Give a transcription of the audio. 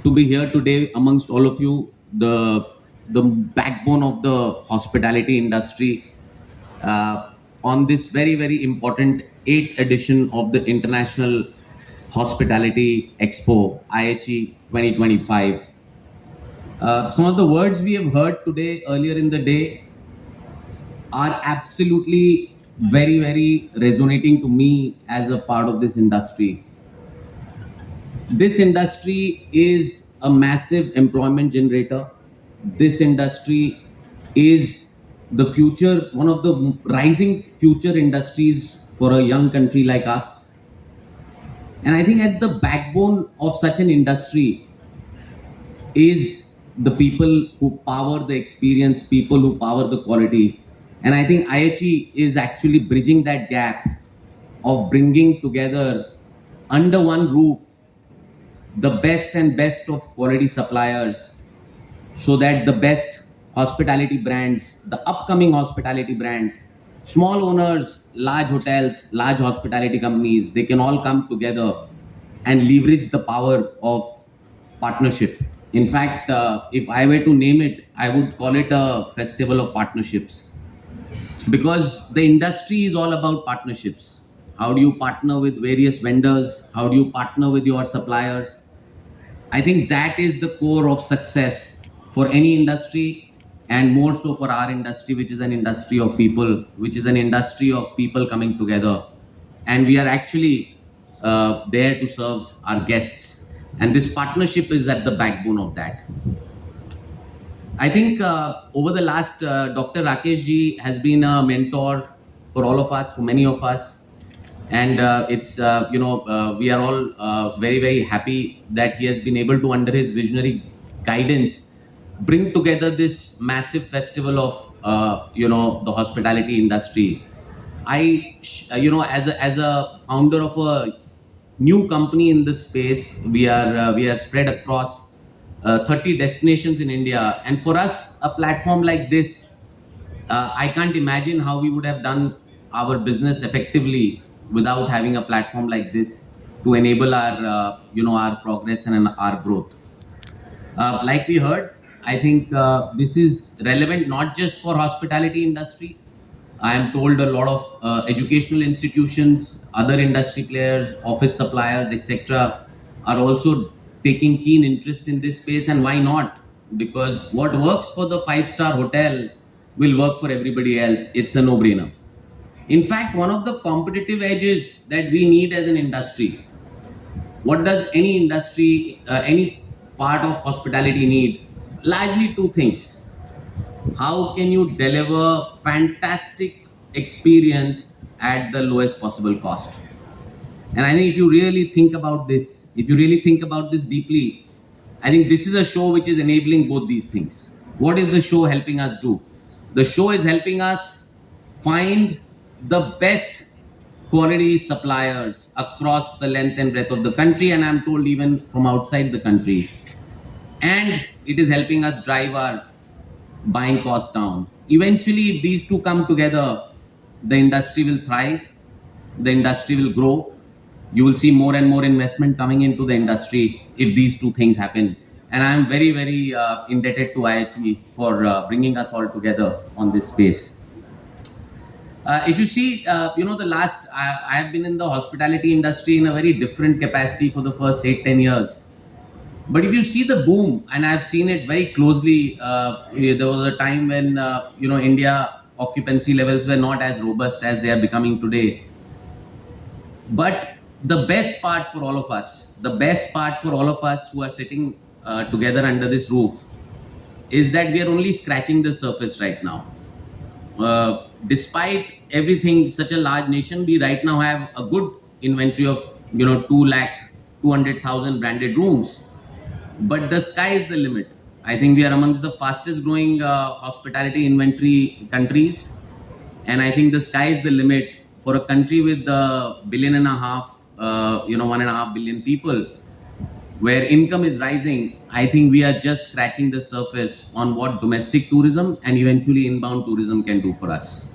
to be here today amongst all of you, the backbone of the hospitality industry, on this very important 8th edition of the International Hospitality Expo, IHE 2025. Some of the words we have heard today, earlier in the day, are absolutely very resonating to me as a part of this industry. This industry is a massive employment generator. This industry is the future, one of the rising future industries for a young country like us. And I think at the backbone of such an industry is the people who power the experience, people who power the quality. And I think IHE is actually bridging that gap of bringing together under one roof the best and best of quality suppliers, so that the best hospitality brands, the upcoming hospitality brands, small owners, large hotels, large hospitality companies, they can all come together and leverage the power of partnership. In fact, if I were to name it, I would call it a festival of partnerships, because the industry is all about partnerships. How do you partner with various vendors? How do you partner with your suppliers? I think that is the core of success for any industry, and more so for our industry, which is an industry of people, which is an industry of people coming together. And we are actually there to serve our guests. And this partnership is at the backbone of that. I think over the last, Dr. Rakesh ji has been a mentor for all of us, for many of us. And we are all very happy that he has been able to, under his visionary guidance, bring together this massive festival of the hospitality industry. As a founder of a new company in this space, we are spread across 30 destinations in India, and for us, a platform like this, I can't imagine how we would have done our business effectively without having a platform like this to enable our our progress and our growth. Like we heard, I think this is relevant not just for hospitality industry. I am told a lot of educational institutions, other industry players, office suppliers, etc., are also taking keen interest in this space. And why not? Because what works for the five-star hotel will work for everybody else. It's a no-brainer. In fact, one of the competitive edges that we need as an industry, what does any industry, any part of hospitality need? Largely two things. How can you deliver fantastic experience at the lowest possible cost? And I think if you really think about this, if you really think about this deeply, I think this is a show which is enabling both these things. What is the show helping us do? The show is helping us find the best quality suppliers across the length and breadth of the country, and I'm told even from outside the country. And it is helping us drive our buying costs down. Eventually, if these two come together, the industry will thrive, the industry will grow. You will see more and more investment coming into the industry if these two things happen. And I'm very indebted to IHE for bringing us all together on this space. If you see, I have been in the hospitality industry in a very different capacity for the first 8-10 years. But if you see the boom, and I've seen it very closely, there was a time when India occupancy levels were not as robust as they are becoming today. But the best part for all of us, who are sitting together under this roof, is that we are only scratching the surface right now. Despite everything, such a large nation, we right now have a good inventory of 200,000 branded rooms. But the sky is the limit. I think we are amongst the fastest growing hospitality inventory countries, and I think the sky is the limit for a country with a billion and a half, 1.5 billion people, where income is rising. I think we are just scratching the surface on what domestic tourism and eventually inbound tourism can do for us.